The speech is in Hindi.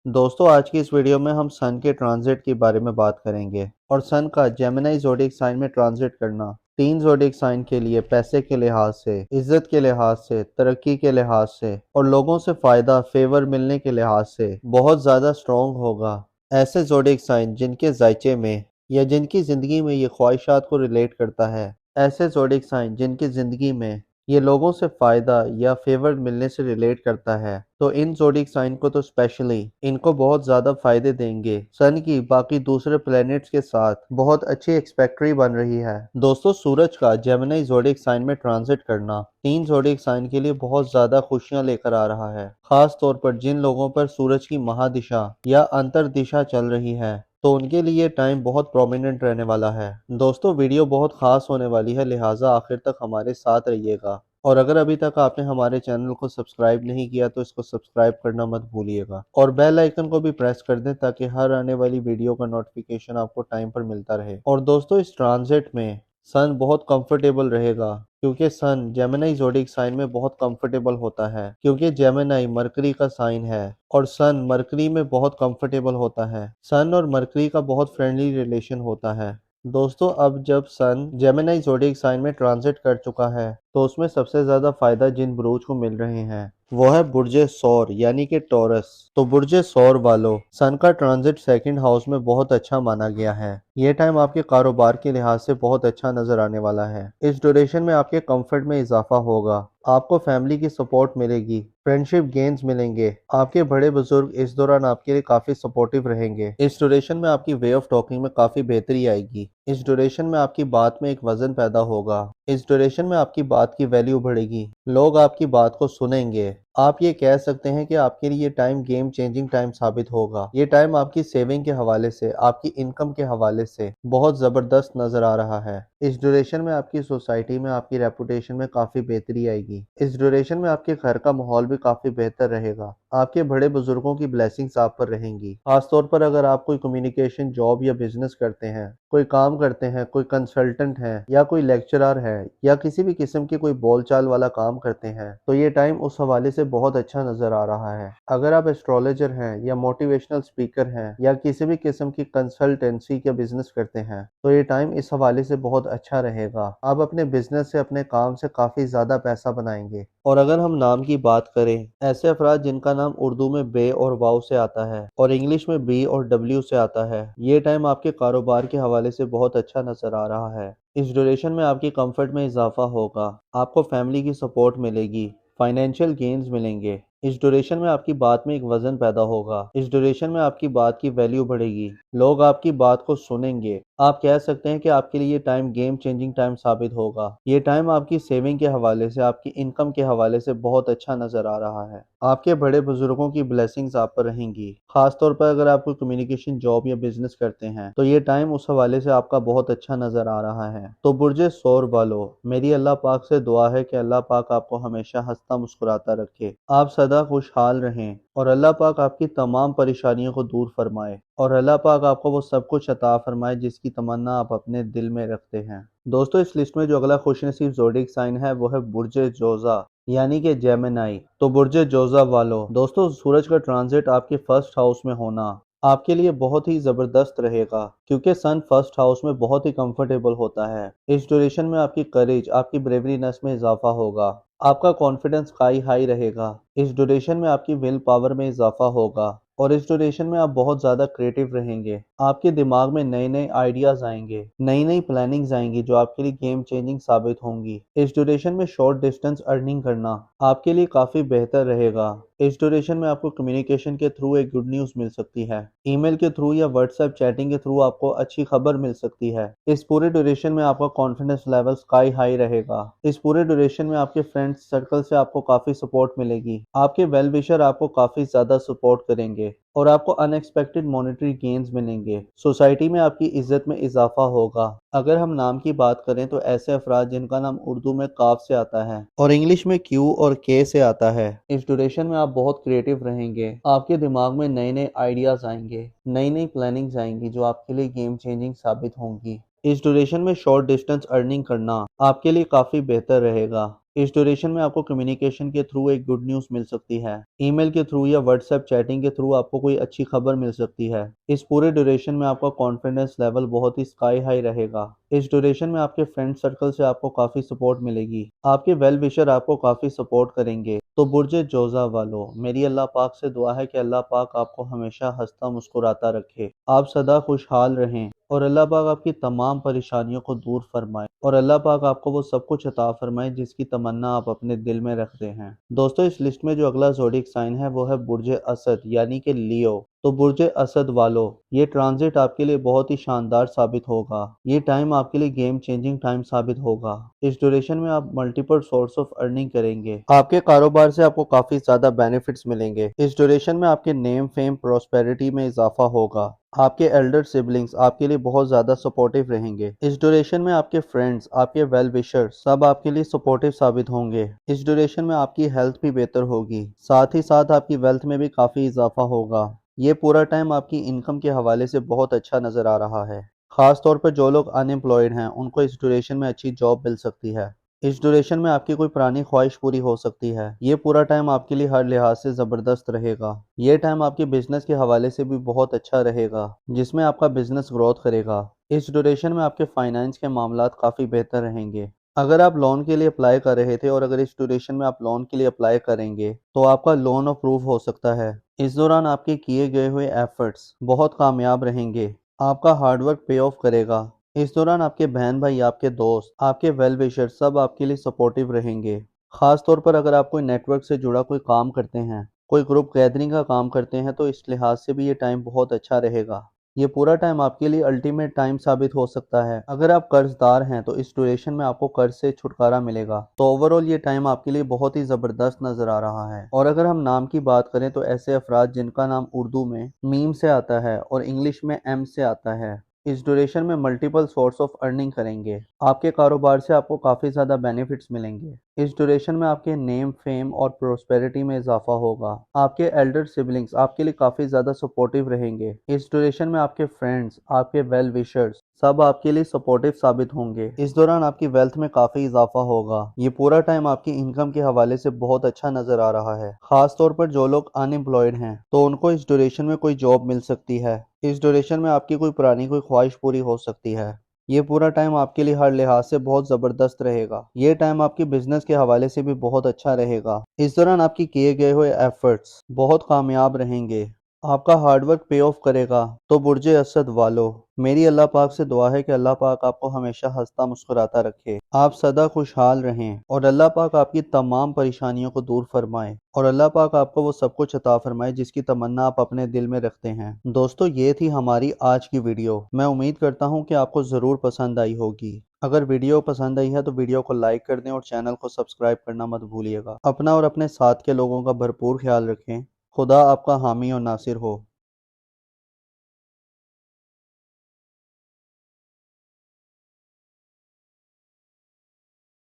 दोस्तों आज की इस वीडियो में हम सन के ट्रांजिट के बारे में बात करेंगे और सन का जेमिनी ज़ोडिएक साइन में ट्रांजिट करना 3 ज़ोडिएक साइन के लिए पैसे के लिहाज से, इज्जत के लिहाज से, तरक्की के लिहाज से और लोगों से फायदा फेवर मिलने के लिहाज से बहुत ज्यादा स्ट्रॉन्ग होगा। ऐसे ज़ोडिएक साइन जिनके जायचे में या जिनकी जिंदगी में ये ख्वाहिशात को रिलेट करता है, ऐसे ज़ोडिएक साइन जिनकी जिंदगी में ये लोगों से फायदा या फेवर मिलने से रिलेट करता है, तो इन ज़ोडिएक साइन को तो स्पेशली इनको बहुत ज्यादा फायदे देंगे। सन की बाकी दूसरे प्लैनेट्स के साथ बहुत अच्छी एक्सपेक्टरी बन रही है। दोस्तों सूरज का जेमिनी ज़ोडिएक साइन में ट्रांजिट करना 3 ज़ोडिएक साइन के लिए बहुत ज्यादा खुशियां लेकर आ रहा है, खास तौर पर जिन लोगों पर सूरज की महादिशा या अंतर दिशा चल रही है, तो उनके लिए टाइम बहुत प्रोमिनेंट रहने वाला है। दोस्तों वीडियो बहुत खास होने वाली है, लिहाजा आखिर तक हमारे साथ रहिएगा और अगर अभी तक आपने हमारे चैनल को सब्सक्राइब नहीं किया तो इसको सब्सक्राइब करना मत भूलिएगा और बेल आइकन को भी प्रेस कर दें ताकि हर आने वाली वीडियो का नोटिफिकेशन आपको टाइम पर मिलता रहे। और दोस्तों इस ट्रांजिट में सन बहुत कंफर्टेबल रहेगा क्योंकि सन जेमिनी ज़ोडिएक साइन में बहुत कंफर्टेबल होता है, क्योंकि जेमिनी मरकरी का साइन है और सन मरकरी में बहुत कंफर्टेबल होता है। सन और मरकरी का बहुत फ्रेंडली रिलेशन होता है। दोस्तों अब जब सन जेमिनी ज़ोडिएक साइन में ट्रांजिट कर चुका है तो उसमें सबसे ज्यादा फायदा जिन बुरूज को मिल रहे हैं वो है बुर्जे सौर यानी कि टॉरस। तो बुर्जे सौर वालों, सन का ट्रांजिट सेकंड हाउस में बहुत अच्छा माना गया है। ये टाइम आपके कारोबार के लिहाज से बहुत अच्छा नजर आने वाला है। इस ड्यूरेशन में आपके कंफर्ट में इजाफा होगा, आपको फैमिली की सपोर्ट मिलेगी, फ्रेंडशिप गेन्स मिलेंगे, आपके बड़े बुजुर्ग इस दौरान आपके लिए काफी सपोर्टिव रहेंगे। इस ड्यूरेशन में आपकी वे ऑफ टॉकिंग में काफी बेहतरी आएगी। इस ड्यूरेशन में आपकी बात में एक वजन पैदा होगा। इस ड्यूरेशन में आपकी बात की वैल्यू बढ़ेगी, लोग आपकी बात को सुनेंगे। आप ये कह सकते हैं कि आपके लिए ये टाइम गेम चेंजिंग टाइम साबित होगा। ये टाइम आपकी सेविंग के हवाले से, आपकी इनकम के हवाले से बहुत जबरदस्त नजर आ रहा है। इस ड्यूरेशन में आपकी सोसाइटी में आपकी रेपुटेशन में काफी बेहतरी आएगी। इस ड्यूरेशन में आपके घर का माहौल भी काफी बेहतर रहेगा। आपके बड़े बुजुर्गों की ब्लेसिंग्स आप पर रहेंगी। खासतौर पर अगर आप कोई कम्युनिकेशन जॉब या बिजनेस करते हैं, कोई काम करते हैं, कोई कंसल्टेंट है या कोई लेक्चरर है या किसी भी किस्म की कोई बोलचाल वाला काम करते हैं, तो ये टाइम उस हवाले से बहुत अच्छा नजर आ रहा है। अगर आप एस्ट्रोलॉजर हैं या मोटिवेशनल स्पीकर हैं या किसी भी किस्म की कंसल्टेंसी का बिजनेस करते हैं, तो ये टाइम इस हवाले से बहुत अच्छा रहेगा। आप अपने बिजनेस से, अपने काम से काफी ज्यादा पैसा बनाएंगे। और अगर हम नाम की बात करें, ऐसे अफराद जिनका नाम उर्दू में बे और वाव से आता है और इंग्लिश में बी और डब्ल्यू से आता है, ये टाइम आपके कारोबार के हवाले से बहुत अच्छा नजर आ रहा है। इस ड्यूरेशन में आपकी कंफर्ट में इजाफा होगा, आपको फैमिली की सपोर्ट मिलेगी, फाइनेंशियल गेन्स मिलेंगे। इस ड्यूरेशन में आपकी बात में एक वजन पैदा होगा। इस ड्यूरेशन में आपकी बात की वैल्यू बढ़ेगी, लोग आपकी बात को सुनेंगे। आप कह सकते हैं कि आपके लिए ये टाइम गेम चेंजिंग टाइम साबित होगा। ये टाइम आपकी सेविंग के हवाले से, आपकी इनकम के हवाले से बहुत अच्छा नजर आ रहा है। आपके बड़े बुजुर्गों की ब्लेसिंग्स आप पर रहेंगी। खासतौर पर अगर आप कोई कम्युनिकेशन जॉब या बिजनेस करते हैं, तो ये टाइम उस हवाले से आपका बहुत अच्छा नजर आ रहा है। तो बुर्जे सौर वालों, मेरी अल्लाह पाक से दुआ है कि अल्लाह पाक आपको हमेशा हंसता मुस्कुराता रखे, आप सदा खुशहाल रहें और अल्लाह पाक आपकी तमाम परेशानियों को दूर फरमाए और अल्लाह पाक आपको वो सब कुछ अता फरमाए जिसकी तमन्ना आप अपने दिल में रखते हैं। दोस्तों इस लिस्ट में जो अगला खुशनसीब ज़ोडिएक साइन है वो है बुर्जे जोजा यानी कि जेमिनी। तो बुर्जे जोजा वालों, दोस्तों सूरज का ट्रांजिट आपके फर्स्ट हाउस में होना आपके लिए बहुत ही जबरदस्त रहेगा, क्योंकि सन फर्स्ट हाउस में बहुत ही कंफर्टेबल होता है। इस ड्यूरेशन में आपकी करेज, आपकी ब्रेवरीनेस में इजाफा होगा, आपका कॉन्फिडेंस हाई रहेगा। इस ड्यूरेशन में आपकी विल पावर में इजाफा होगा और इस ड्यूरेशन में आप बहुत ज्यादा क्रिएटिव रहेंगे। आपके दिमाग में नए नए आइडियाज आएंगे, नई नई प्लानिंग्स आएंगी जो आपके लिए गेम चेंजिंग साबित होंगी। इस ड्यूरेशन में शॉर्ट डिस्टेंस अर्निंग करना आपके लिए काफी बेहतर रहेगा। इस ड्यूरेशन में आपको कम्युनिकेशन के थ्रू एक गुड न्यूज मिल सकती है, ईमेल के थ्रू या व्हाट्सएप चैटिंग के थ्रू आपको अच्छी खबर मिल सकती है। इस पूरे ड्यूरेशन में आपका कॉन्फिडेंस लेवल स्काई हाई रहेगा। इस पूरे ड्यूरेशन में आपके फ्रेंड्स सर्कल से आपको काफी सपोर्ट मिलेगी, आपके वेल विशर आपको काफी ज्यादा सपोर्ट करेंगे और आपको अनएक्सपेक्टेड मॉनेटरी गेन्स मिलेंगे। सोसाइटी में आपकी इज्जत में इजाफा होगा। अगर हम नाम की बात करें तो ऐसे अफराद जिनका नाम उर्दू में काफ से आता है और इंग्लिश में क्यू और के से आता है, इस ड्यूरेशन में आप बहुत क्रिएटिव रहेंगे। आपके दिमाग में नए नए आइडियाज आएंगे, नई नई प्लानिंग्स आएंगी जो आपके लिए गेम चेंजिंग साबित होंगी। इस ड्यूरेशन में शॉर्ट डिस्टेंस अर्निंग करना आपके लिए काफी बेहतर रहेगा। इस ड्यूरेशन में आपको कम्युनिकेशन के थ्रू एक गुड न्यूज़ मिल सकती है। ईमेल के थ्रू या व्हाट्सएप चैटिंग के थ्रू आपको कोई अच्छी खबर मिल सकती है। इस पूरे ड्यूरेशन में आपका कॉन्फिडेंस लेवल बहुत ही स्काई हाई रहेगा। इस ड्यूरेशन में आपके फ्रेंड सर्कल से आपको काफ़ी सपोर्ट मिलेगी। आपके वेल विशर आपको काफ़ी सपोर्ट करेंगे। तो बुर्ज जोज़ा वालों, मेरी अल्लाह पाक से दुआ है कि अल्लाह पाक आपको हमेशा हंसता मुस्कुराता रखे, आप सदा खुशहाल रहें और अल्लाह पाक आपकी तमाम परेशानियों को दूर फरमाए और अल्लाह पाक आपको वो सब कुछ अता फरमाए जिसकी तमन्ना आप अपने दिल में रखते हैं। दोस्तों, इस लिस्ट में जो अगला ज़ोडिक साइन है वो है बुर्ज असद यानी कि लियो। तो बुर्ज असद वालों, ये ट्रांजिट आपके लिए बहुत ही शानदार साबित होगा। ये टाइम आपके लिए गेम चेंजिंग टाइम साबित होगा। इस ड्यूरेशन में आप मल्टीपल सोर्स ऑफ अर्निंग करेंगे। आपके कारोबार से आपको काफी ज्यादा बेनिफिट्स मिलेंगे। इस ड्यूरेशन में आपके नेम फेम प्रोस्पेरिटी में इजाफा होगा। आपके एल्डर सिबलिंग्स आपके लिए बहुत ज्यादा सपोर्टिव रहेंगे। इस ड्यूरेशन में आपके फ्रेंड्स, आपके वेल विशर सब आपके लिए सपोर्टिव साबित होंगे। इस ड्यूरेशन में आपकी हेल्थ भी बेहतर होगी, साथ ही साथ आपकी वेल्थ में भी काफी इजाफा होगा। ये पूरा टाइम आपकी इनकम के हवाले से बहुत अच्छा नजर आ रहा है। खास तौर पर जो लोग अनएम्प्लॉयड हैं उनको इस ड्यूरेशन में अच्छी जॉब मिल सकती है। इस ड्यूरेशन में आपकी कोई पुरानी ख्वाहिश पूरी हो सकती है। ये पूरा टाइम आपके लिए हर लिहाज से ज़बरदस्त रहेगा। ये टाइम आपके बिजनेस के हवाले से भी बहुत अच्छा रहेगा, जिसमें आपका बिजनेस ग्रोथ करेगा। इस ड्यूरेशन में आपके फाइनेंस के मामलात काफ़ी बेहतर रहेंगे। अगर आप लोन के लिए अप्लाई कर रहे थे और अगर इस ड्यूरेशन में आप लोन के लिए अप्लाई करेंगे तो आपका लोन अप्रूव हो सकता है। इस दौरान आपके किए गए हुए एफर्ट्स बहुत कामयाब रहेंगे। आपका हार्डवर्क पे ऑफ करेगा। इस दौरान आपके बहन भाई, आपके दोस्त, आपके वेल विशर सब आपके लिए सपोर्टिव रहेंगे। खास तौर पर अगर आप कोई नेटवर्क से जुड़ा कोई काम करते हैं, कोई ग्रुप गैदरिंग का काम करते हैं तो इस लिहाज से भी ये टाइम बहुत अच्छा रहेगा। ये पूरा टाइम आपके लिए अल्टीमेट टाइम साबित हो सकता है। अगर आप कर्जदार हैं तो इस ड्यूरेशन में आपको कर्ज से छुटकारा मिलेगा। तो ओवरऑल ये टाइम आपके लिए बहुत ही ज़बरदस्त नज़र आ रहा है। और अगर हम नाम की बात करें तो ऐसे अफराद जिनका नाम उर्दू में मीम से आता है और इंग्लिश में एम से आता है, इस ड्यूरेशन में मल्टीपल सोर्स ऑफ अर्निंग करेंगे। आपके कारोबार से आपको काफ़ी ज़्यादा बेनिफिट्स मिलेंगे। इस ड्यूरेशन में आपके नेम फेम और प्रोस्पेरिटी में इजाफा होगा। आपके एल्डर सिबलिंग्स आपके लिए काफ़ी ज़्यादा सपोर्टिव रहेंगे। इस ड्यूरेशन में आपके फ्रेंड्स, आपके वेल विशर्स सब आपके लिए सपोर्टिव साबित होंगे। इस दौरान आपकी वेल्थ में काफ़ी इजाफा होगा। ये पूरा टाइम आपकी इनकम के हवाले से बहुत अच्छा नज़र आ रहा है। खास तौर पर जो लोग अनएम्प्लॉयड हैं तो उनको इस ड्यूरेशन में कोई जॉब मिल सकती है। इस ड्यूरेशन में आपकी कोई पुरानी कोई ख्वाहिश पूरी हो सकती है। ये पूरा टाइम आपके लिए हर लिहाज से बहुत ज़बरदस्त रहेगा। ये टाइम आपकी बिजनेस के हवाले से भी बहुत अच्छा रहेगा। इस दौरान आपकी किए गए हुए एफर्ट्स बहुत कामयाब रहेंगे। आपका हार्डवर्क पे ऑफ करेगा। तो बुर्ज असद वालों, मेरी अल्लाह पाक से दुआ है कि अल्लाह पाक आपको हमेशा हंसता मुस्कुराता रखे, आप सदा खुशहाल रहें और अल्लाह पाक आपकी तमाम परेशानियों को दूर फरमाए और अल्लाह पाक आपको वो सब कुछ अता फरमाए जिसकी तमन्ना आप अपने दिल में रखते हैं। दोस्तों, ये थी हमारी आज की वीडियो। मैं उम्मीद करता हूँ कि आपको ज़रूर पसंद आई होगी। अगर वीडियो पसंद आई है तो वीडियो को लाइक कर दें और चैनल को सब्सक्राइब करना मत भूलिएगा। अपना और अपने साथ के लोगों का भरपूर ख्याल रखें। खुदा आपका हामी और नासिर हो।